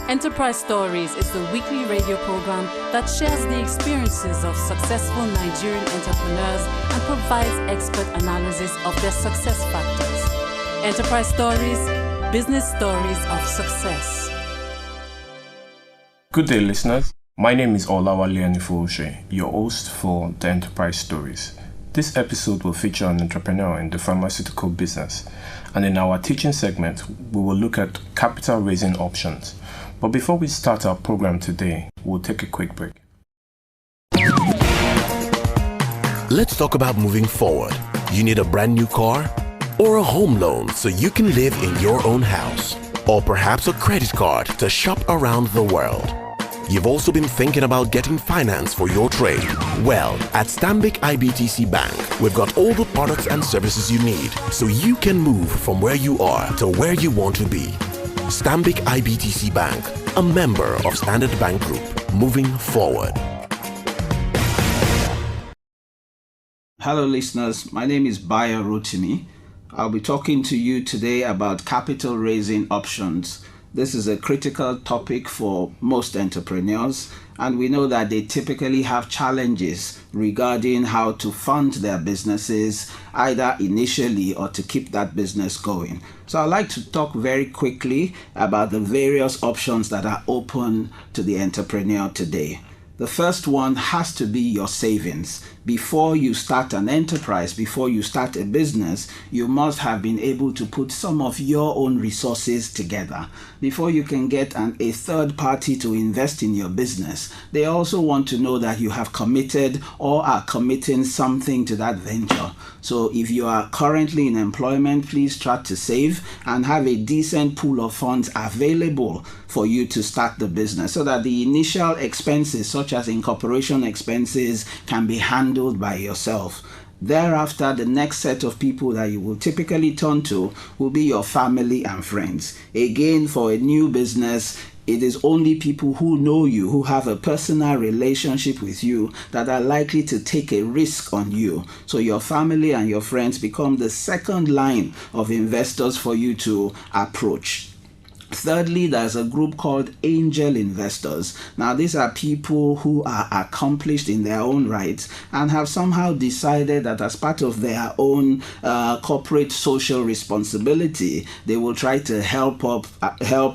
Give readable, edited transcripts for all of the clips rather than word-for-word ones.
Enterprise Stories is the weekly radio program that shares the experiences of successful Nigerian entrepreneurs and provides expert analysis of their success factors. Enterprise Stories, business stories of success. Good day, listeners. My name is Olawale Anifoshe, your host for the Enterprise Stories. This episode will feature an entrepreneur in the pharmaceutical business, and in our teaching segment, we will look at capital raising options. But before we start our program today, we'll take a quick break. Let's talk about moving forward. You need a brand new car or a home loan so you can live in your own house, or perhaps a credit card to shop around the world. You've also been thinking about getting finance for your trade. Well, at Stanbic IBTC Bank, we've got all the products and services you need so you can move from where you are to where you want to be. Stanbic IBTC Bank, a member of Standard Bank Group, moving forward. Hello listeners, my name is Bayo Rotimi. I'll be talking to you today about capital raising options. This is a critical topic for most entrepreneurs, and we know that they typically have challenges regarding how to fund their businesses, either initially or to keep that business going. So I'd like to talk very quickly about the various options that are open to the entrepreneur today. The first one has to be your savings. Before you start an enterprise, before you start a business, you must have been able to put some of your own resources together. Before you can get a third party to invest in your business, they also want to know that you have committed or are committing something to that venture. So if you are currently in employment, please try to save and have a decent pool of funds available for you to start the business so that the initial expenses, such as incorporation expenses, can be handled by yourself. Thereafter, the next set of people that you will typically turn to will be your family and friends. Again, for a new business, it is only people who know you, who have a personal relationship with you, that are likely to take a risk on you. So your family and your friends become the second line of investors for you to approach. Thirdly, there's a group called angel investors. Now, these are people who are accomplished in their own rights and have somehow decided that as part of their own corporate social responsibility, they will try to help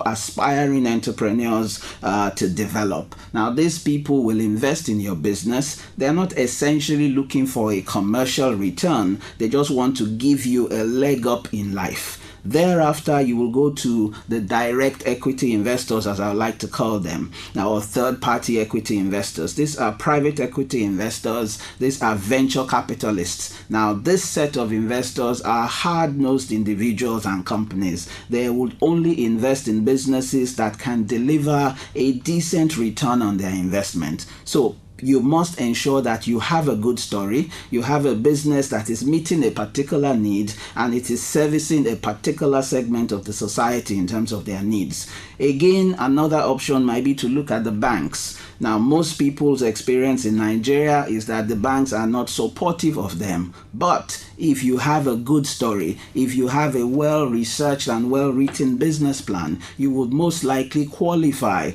aspiring entrepreneurs to develop. Now, these people will invest in your business. They're not essentially looking for a commercial return. They just want to give you a leg up in life. Thereafter, you will go to the direct equity investors, as I like to call them, now, or third-party equity investors. These are private equity investors. These are venture capitalists. Now, this set of investors are hard-nosed individuals and companies. They would only invest in businesses that can deliver a decent return on their investment. So, you must ensure that you have a good story, you have a business that is meeting a particular need, and it is servicing a particular segment of the society in terms of their needs. Again, another option might be to look at the banks. Now, most people's experience in Nigeria is that the banks are not supportive of them. But if you have a good story, if you have a well-researched and well-written business plan, you would most likely qualify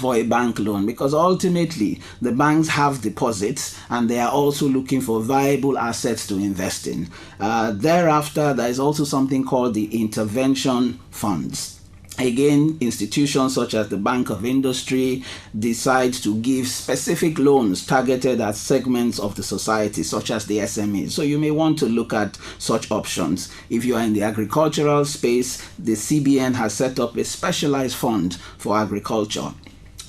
for a bank loan, because ultimately the banks have deposits and they are also looking for viable assets to invest in. Thereafter, there is also something called the intervention funds. Again, institutions such as the Bank of Industry decide to give specific loans targeted at segments of the society, such as the SMEs. So you may want to look at such options. If you are in the agricultural space, the CBN has set up a specialized fund for agriculture.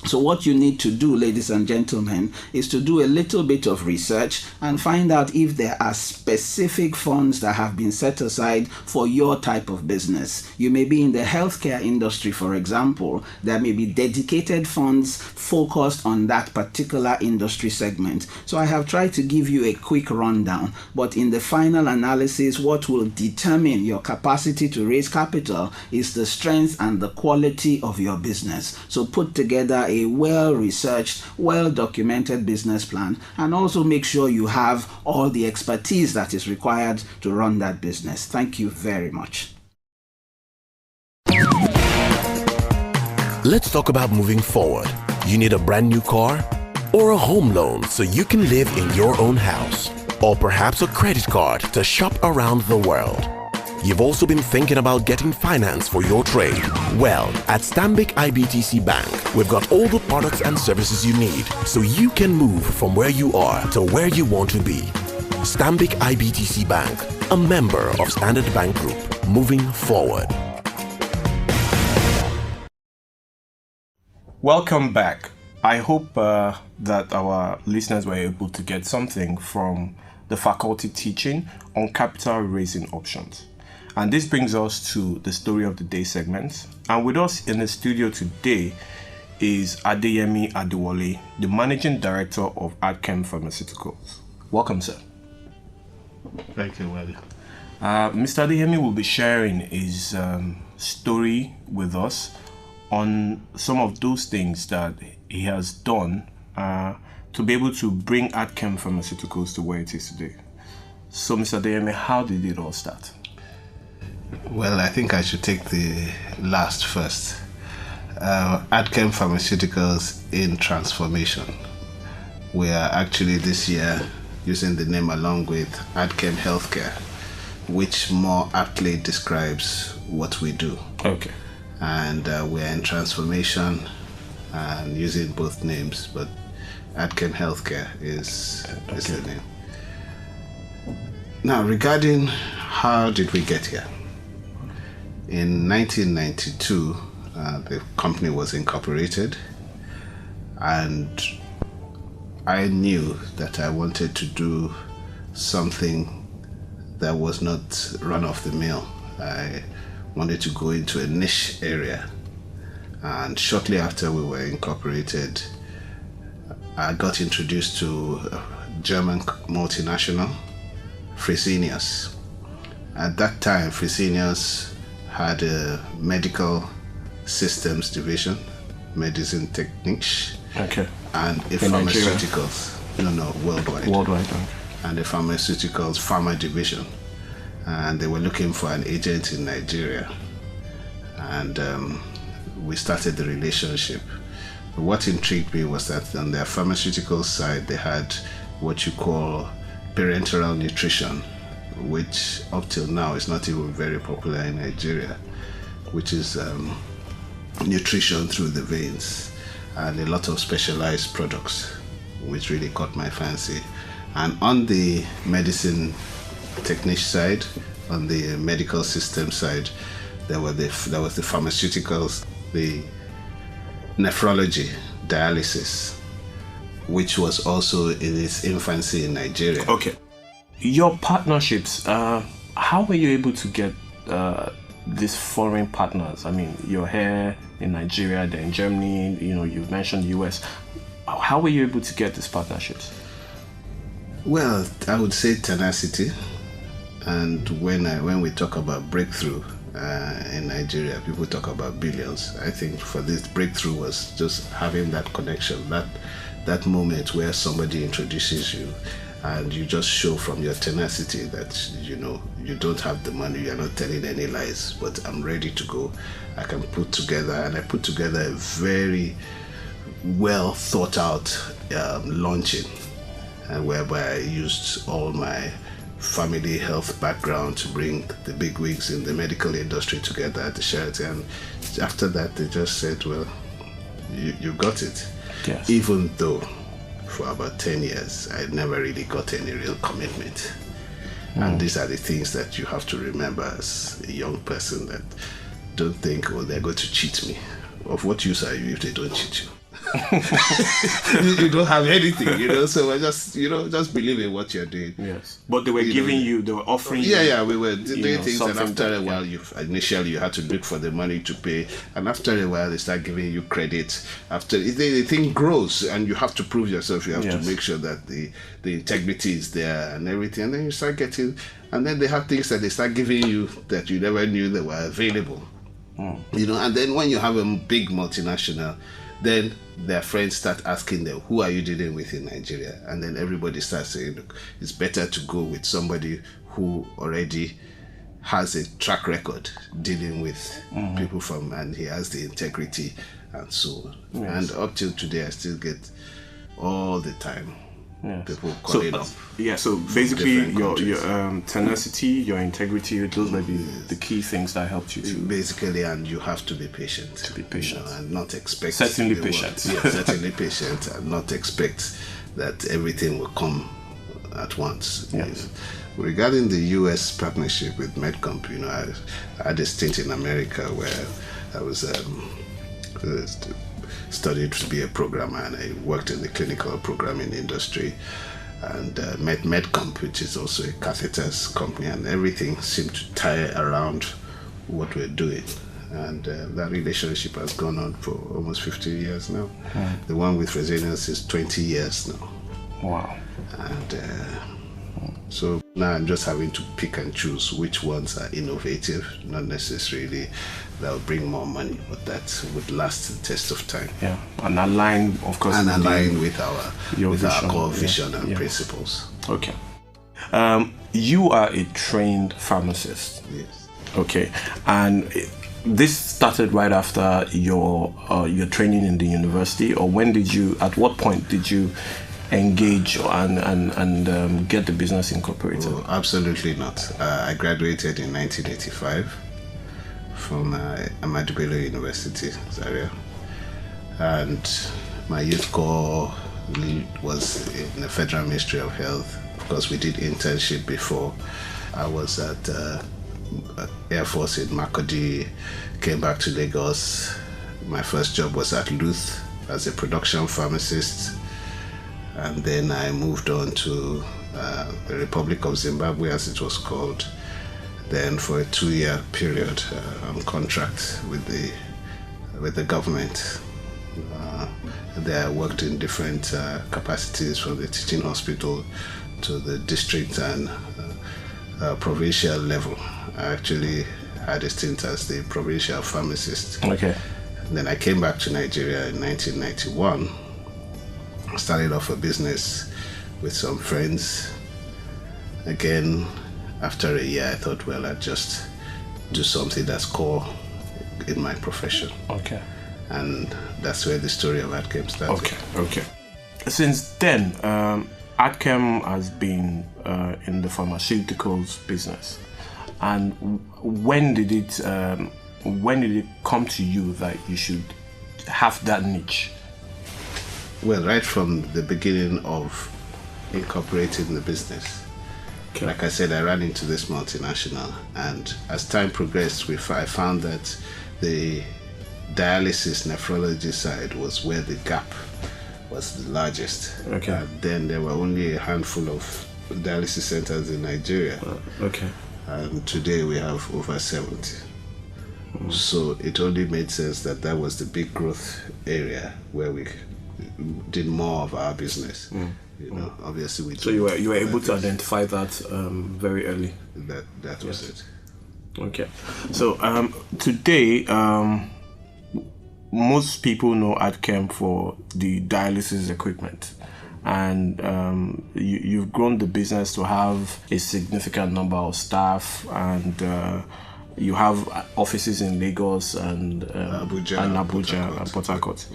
So what you need to do, ladies and gentlemen, is to do a little bit of research and find out if there are specific funds that have been set aside for your type of business. You may be in the healthcare industry, for example. There may be dedicated funds focused on that particular industry segment. So I have tried to give you a quick rundown, but in the final analysis, what will determine your capacity to raise capital is the strength and the quality of your business. So put together a well-researched, well-documented business plan, and also make sure you have all the expertise that is required to run that business. Thank you very much. Let's talk about moving forward. You need a brand new car or a home loan so you can live in your own house, or perhaps a credit card to shop around the world. You've also been thinking about getting finance for your trade. Well, at Stanbic IBTC Bank, we've got all the products and services you need so you can move from where you are to where you want to be. Stanbic IBTC Bank, a member of Standard Bank Group, moving forward. Welcome back. I hope that our listeners were able to get something from the faculty teaching on capital raising options. And this brings us to the story of the day segment. And with us in the studio today is Adeyemi Adewole, the Managing Director of Adchem Pharmaceuticals. Welcome, sir. Thank you, Wally. Mr. Adeyemi will be sharing his story with us on some of those things that he has done to be able to bring Adchem Pharmaceuticals to where it is today. So, Mr. Adeyemi, how did it all start? Well, I think I should take the last first. Adchem Pharmaceuticals in transformation. We are actually this year using the name along with Adchem Healthcare, which more aptly describes what we do. Okay. And we're in transformation and using both names, but Adchem Healthcare is the name. Now, regarding how did we get here? In 1992, the company was incorporated, and I knew that I wanted to do something that was not run of the mill. I wanted to go into a niche area, and shortly after we were incorporated, I got introduced to a German multinational, Fresenius. At that time, Fresenius had a medical systems division, medicine techniques, Okay. and a In pharmaceuticals. No, worldwide. Worldwide. Okay. And a pharmaceuticals pharma division. And they were looking for an agent in Nigeria. And we started the relationship. What intrigued me was that on their pharmaceutical side, they had what you call parenteral nutrition, which up till now is not even very popular in Nigeria, which is nutrition through the veins, and a lot of specialized products, which really caught my fancy. And on the medicine technique side, on the medical system side, there was the pharmaceuticals, the nephrology, dialysis, which was also in its infancy in Nigeria. Okay. Your partnerships, how were you able to get these foreign partners? I mean, you're here in Nigeria, then in Germany, you've mentioned the US. How were you able to get these partnerships? Well, I would say tenacity. And when we talk about breakthrough in Nigeria, people talk about billions. I think for this breakthrough was just having that connection, that moment where somebody introduces you, and you just show from your tenacity that you don't have the money, you're not telling any lies, but I'm ready to go. I can put together, and I put together a very well thought out launching, and whereby I used all my family health background to bring the big wigs in the medical industry together at the Sheraton. And after that, they just said, well, you got it. Yes. Even though for about 10 years, I never really got any real commitment. And these are the things that you have to remember as a young person, that don't think, oh, they're going to cheat me. Of what use are you if they don't cheat you? You don't have anything, so I just believe in what you're doing. Yes. But they were they were offering you. Yeah, we were doing things, and after a while, initially you had to look for the money to pay, and after a while they start giving you credit. After the thing grows, and you have to prove yourself. You have to make sure that the integrity is there and everything, and then you start getting, and then they have things that they start giving you that you never knew they were available. And then when you have a big multinational, then their friends start asking them, who are you dealing with in Nigeria? And then everybody starts saying, look, it's better to go with somebody who already has a track record dealing with people and he has the integrity and so on. Yes. And up till today, I still get all the time people So calling up. so basically different your countries. tenacity, your integrity, those might be the key things that helped you to Basically, and you have to be patient. be patient. And not expect Certainly the world- patient. Yeah, certainly patient, and not expect that everything will come at once. Yes. Regarding the U.S. partnership with Medcomp, I had a stint in America where I was studied to be a programmer, and I worked in the clinical programming industry, and met Medcomp, which is also a catheters company, and everything seemed to tie around what we're doing. And that relationship has gone on for almost 15 years now. The one with Resilience is 20 years now. Wow. And so now I'm just having to pick and choose which ones are innovative, not necessarily that will bring more money, but that would last the test of time. Yeah. And align, of course, And with align with our vision. core Yeah. vision and Yeah. principles. Okay. You are a trained pharmacist. Yes. Okay. And this started right after your training in the university, or at what point did you engage and get the business incorporated? Oh, absolutely not. I graduated in 1985 from Adeyemi Adewole University, Zaria, and my youth corps was in the Federal Ministry of Health. Of course, we did internship before. I was at Air Force in Makurdi, came back to Lagos. My first job was at Luth as a production pharmacist, and then I moved on to the Republic of Zimbabwe, as it was called, then for a 2-year period on contract with the government. There I worked in different capacities, from the teaching hospital to the district and provincial level. I actually had a stint as the provincial pharmacist. Okay. And then I came back to Nigeria in 1991. Started off a business with some friends. Again, after a year, I thought, well, I'd just do something that's core in my profession. Okay. And that's where the story of AdChem started. Okay. Since then, AdChem has been in the pharmaceuticals business. And when did it come to you that you should have that niche? Well, right from the beginning of incorporating the business. Okay. Like I said, I ran into this multinational, and as time progressed, I found that the dialysis nephrology side was where the gap was the largest. Okay. And then there were only a handful of dialysis centers in Nigeria. Okay. And today we have over 70. So it only made sense that was the big growth area where we did more of our business. Obviously we. So you were able to identify that very early. That was it. Okay. So today, most people know AdChem for the dialysis equipment, and you've grown the business to have a significant number of staff, and you have offices in Lagos and Abuja and Port Harcourt.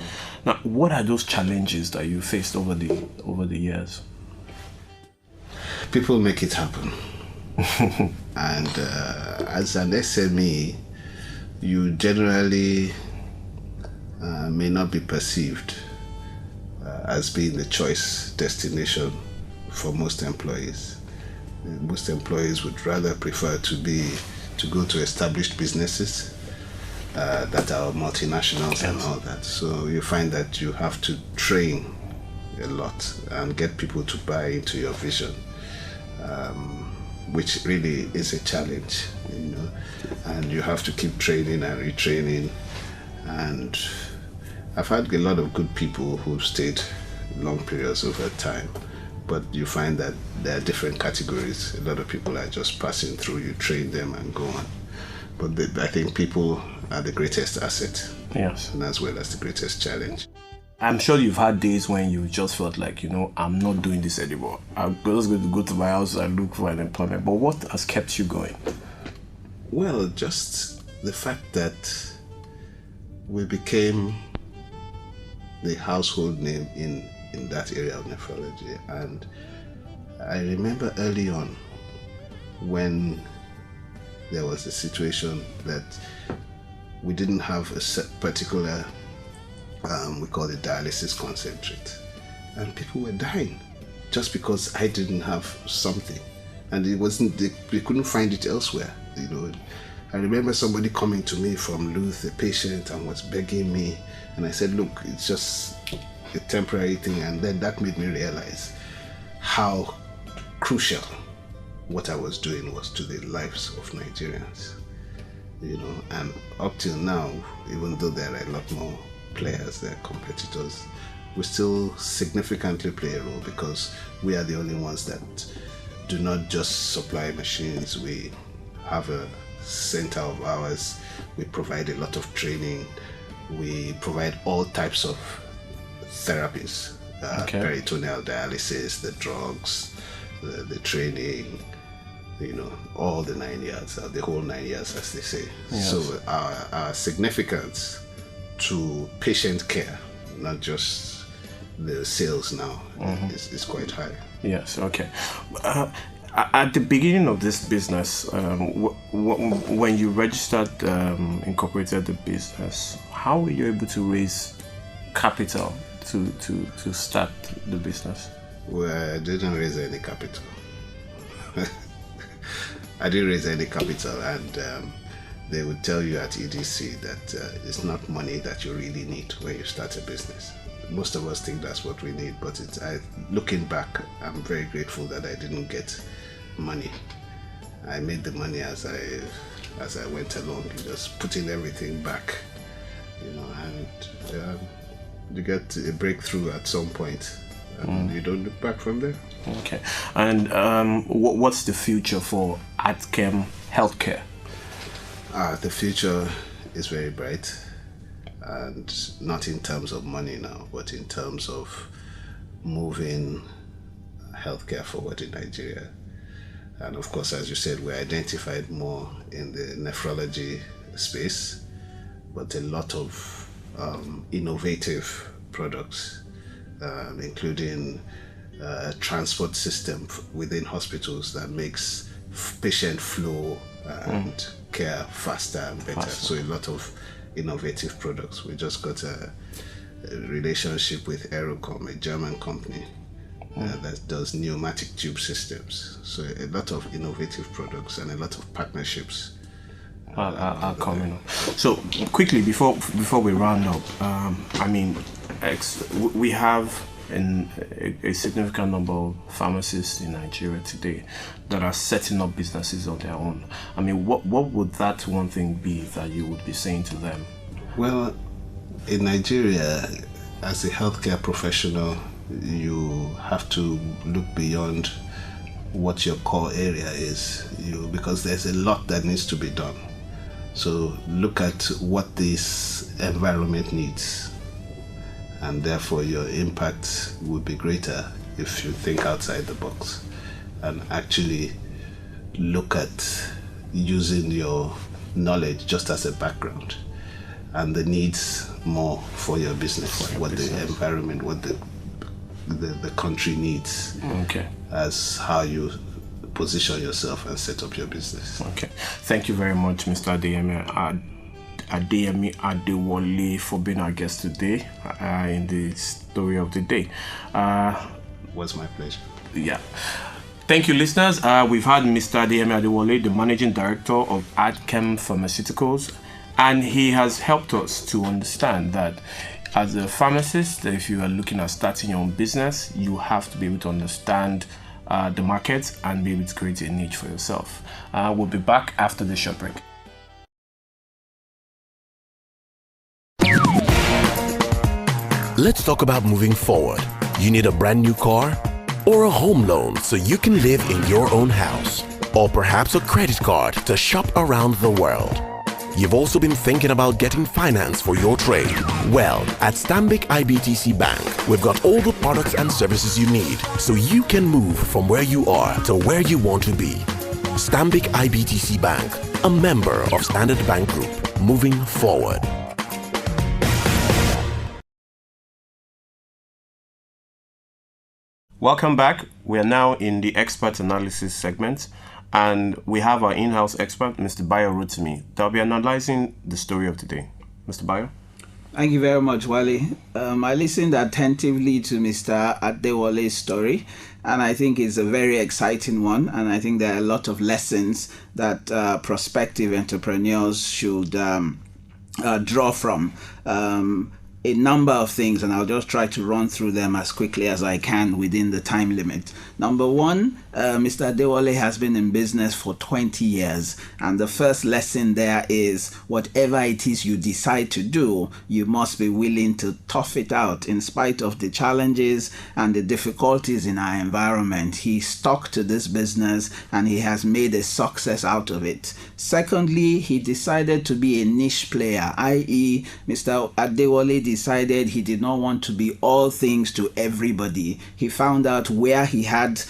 Now, what are those challenges that you faced over the years? People make it happen. And as an SME, you generally may not be perceived as being the choice destination for most employees. Most employees would rather prefer to go to established businesses that are multinationals and all that. So you find that you have to train a lot and get people to buy into your vision, which really is a challenge, and you have to keep training and retraining. And I've had a lot of good people who've stayed long periods over time, but you find that there are different categories. A lot of people are just passing through, you train them and go on. But I think people are the greatest asset. Yes. And as well as the greatest challenge. I'm sure you've had days when you just felt like, I'm not doing this anymore. I'm just going to go to my house and look for an employment. But what has kept you going? Well, just the fact that we became the household name in that area of nephrology. And I remember early on when there was a situation that we didn't have a particular, we call it dialysis concentrate. And people were dying just because I didn't have something. And it wasn't, they couldn't find it elsewhere. You know, I remember somebody coming to me from Louth, a patient, and was begging me. And I said, look, it's just a temporary thing. And then that made me realize how crucial what I was doing was to the lives of Nigerians. You know, and up till now, even though there are a lot more players, there are competitors, we still significantly play a role because we are the only ones that do not just supply machines. We have a center of ours. We provide a lot of training. We provide all types of therapies, peritoneal dialysis, the drugs, the training, you know, all the 9 yards, the whole 9 yards, as they say. Yes. So our significance to patient care, not just the sales now, is quite high. Yes, okay. At the beginning of this business, when you registered, incorporated the business, how were you able to raise capital to start the business? Well, I didn't raise any capital. I didn't raise any capital, and they would tell you at EDC that it's not money that you really need when you start a business. Most of us think that's what we need, but looking back, I'm very grateful that I didn't get money. I made the money as I went along, just putting everything back, you know, and you get a breakthrough at some point, and you don't look back from there. Okay, and what's the future for Adeyemi Healthcare? The future is very bright. And not in terms of money now, but in terms of moving healthcare forward in Nigeria. And of course, as you said, we're identified more in the nephrology space, but a lot of innovative products, including a transport system within hospitals that makes patient flow and care faster and better. So a lot of innovative products. We just got a relationship with Aerocom, a German company that does pneumatic tube systems. So a lot of innovative products and a lot of partnerships are coming up. So quickly, before we round up, I mean, we have a significant number of pharmacists in Nigeria today that are setting up businesses of their own. I mean, what would that one thing be that you would be saying to them? Well, in Nigeria, as a healthcare professional, you have to look beyond what your core area is, because there's a lot that needs to be done. So look at what this environment needs, and therefore your impact would be greater if you think outside the box and actually look at using your knowledge just as a background and the needs more for your business, the environment, what the country needs, as how you position yourself and set up your business. Okay, thank you very much, Mr. Adeyemi Adewole, for being our guest today in the story of the day. It was my pleasure. Yeah. Thank you, listeners. We've had Mr. Adeyemi Adewole, the Managing Director of Adeyemi Pharmaceuticals, and he has helped us to understand that as a pharmacist, if you are looking at starting your own business, you have to be able to understand the market and be able to create a niche for yourself. We'll be back after the short break. Let's talk about moving forward. You need a brand new car or a home loan so you can live in your own house, or perhaps a credit card to shop around the world. You've also been thinking about getting finance for your trade. Well, at Stanbic IBTC Bank, we've got all the products and services you need so you can move from where you are to where you want to be. Stanbic IBTC Bank, a member of Standard Bank Group, moving forward. Welcome back. We are now in the expert analysis segment, and we have our in-house expert, Mr. Bayo Rotimi, that will be analyzing the story of the day. Mr. Bayo? Thank you very much, Wale. I listened attentively to Mr. Adewole's story, and I think it's a very exciting one, and I think there are a lot of lessons that prospective entrepreneurs should draw from. A number of things, and I'll just try to run through them as quickly as I can within the time limit. Number one, Mr. Adewole has been in business for 20 years, and the first lesson there is whatever it is you decide to do, you must be willing to tough it out in spite of the challenges and the difficulties in our environment. He stuck to this business and he has made a success out of it. Secondly, he decided to be a niche player, i.e. Mr. Adewole decided he did not want to be all things to everybody. He found out where he had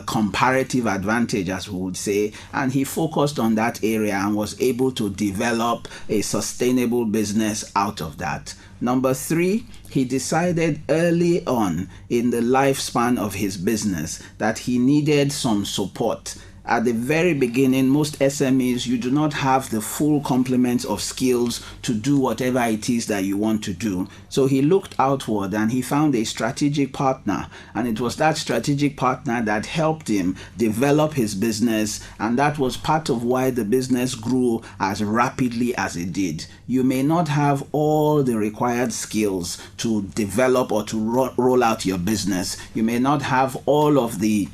comparative advantage, as we would say, and he focused on that area and was able to develop a sustainable business out of that. Number three, he decided early on in the lifespan of his business that he needed some support. At the very beginning, most SMEs, you do not have the full complement of skills to do whatever it is that you want to do. So he looked outward and he found a strategic partner. And it was that strategic partner that helped him develop his business. And that was part of why the business grew as rapidly as it did. You may not have all the required skills to develop or to roll out your business. You may not have all of the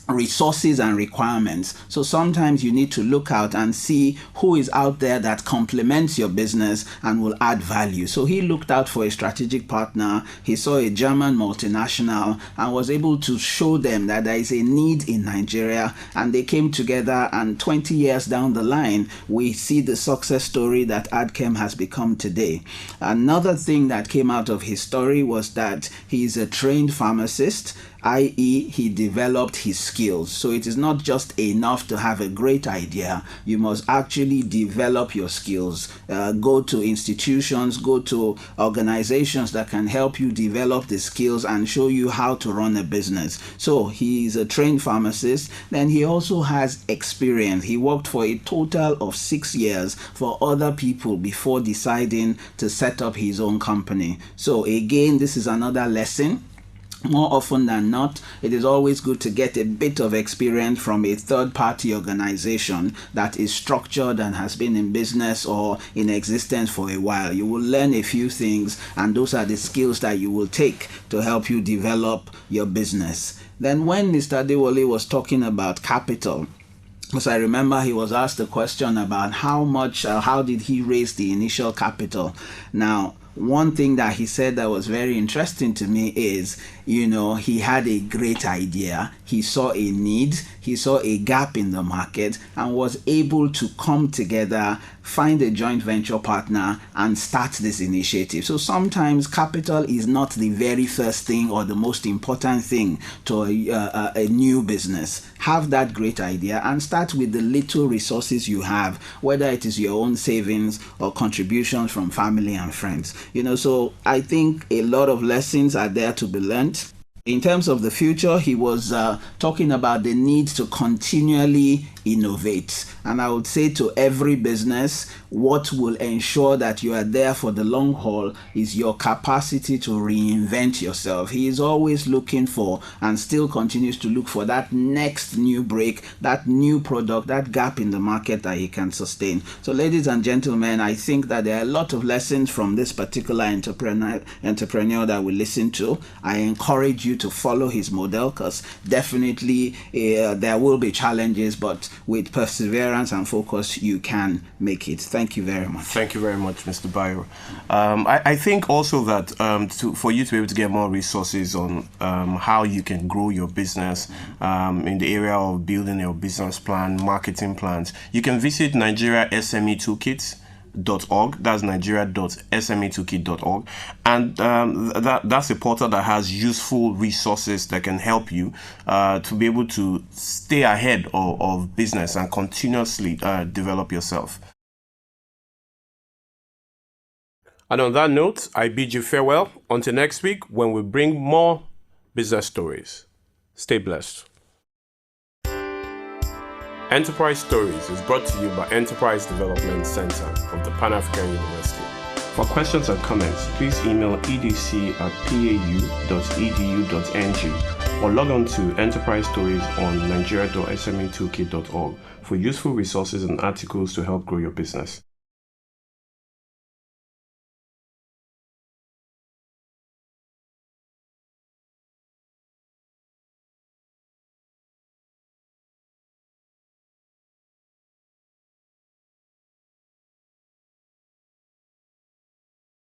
resources and requirements. So sometimes you need to look out and see who is out there that complements your business and will add value. So he looked out for a strategic partner. He saw a German multinational and was able to show them that there is a need in Nigeria, and they came together, and 20 years down the line we see the success story that Adchem has become today. Another thing that came out of his story was that he is a trained pharmacist, i.e. he developed his skills. So it is not just enough to have a great idea. You must actually develop your skills. Go to institutions, go to organizations that can help you develop the skills and show you how to run a business. So he is a trained pharmacist. Then he also has experience. He worked for a total of 6 years for other people before deciding to set up his own company. So again, this is another lesson. More often than not, it is always good to get a bit of experience from a third-party organization that is structured and has been in business or in existence for a while. You will learn a few things, and those are the skills that you will take to help you develop your business. Then when Mr. Adewole was talking about capital, because I remember he was asked a question about how did he raise the initial capital. Now, one thing that he said that was very interesting to me is, he had a great idea. He saw a need, he saw a gap in the market, and was able to come together, find a joint venture partner, and start this initiative. So sometimes capital is not the very first thing or the most important thing to a new business. Have that great idea and start with the little resources you have, whether it is your own savings or contributions from family and friends. So I think a lot of lessons are there to be learned. In terms of the future, he was talking about the need to continually innovate. And I would say to every business, what will ensure that you are there for the long haul is your capacity to reinvent yourself. He is always looking for, and still continues to look for, that next new break, that new product, that gap in the market that he can sustain. So ladies and gentlemen, I think that there are a lot of lessons from this particular entrepreneur that we listen to. I encourage you to follow his model, because definitely there will be challenges, but with perseverance and focus, you can make it. Thank you very much. Thank you very much, Mr. Bayo. I think also that for you to be able to get more resources on how you can grow your business in the area of building your business plan, marketing plans, you can visit Nigeria SME Toolkits. nigeria.sme2kit.org. That's nigeria.sme2kit.org. And that's a portal that has useful resources that can help you to be able to stay ahead of business and continuously develop yourself. And on that note, I bid you farewell until next week when we bring more business stories. Stay blessed. Enterprise Stories is brought to you by Enterprise Development Center of the Pan-African University. For questions and comments, please email edc@pau.edu.ng or log on to Enterprise Stories on nigeria.sme2kit.org for useful resources and articles to help grow your business.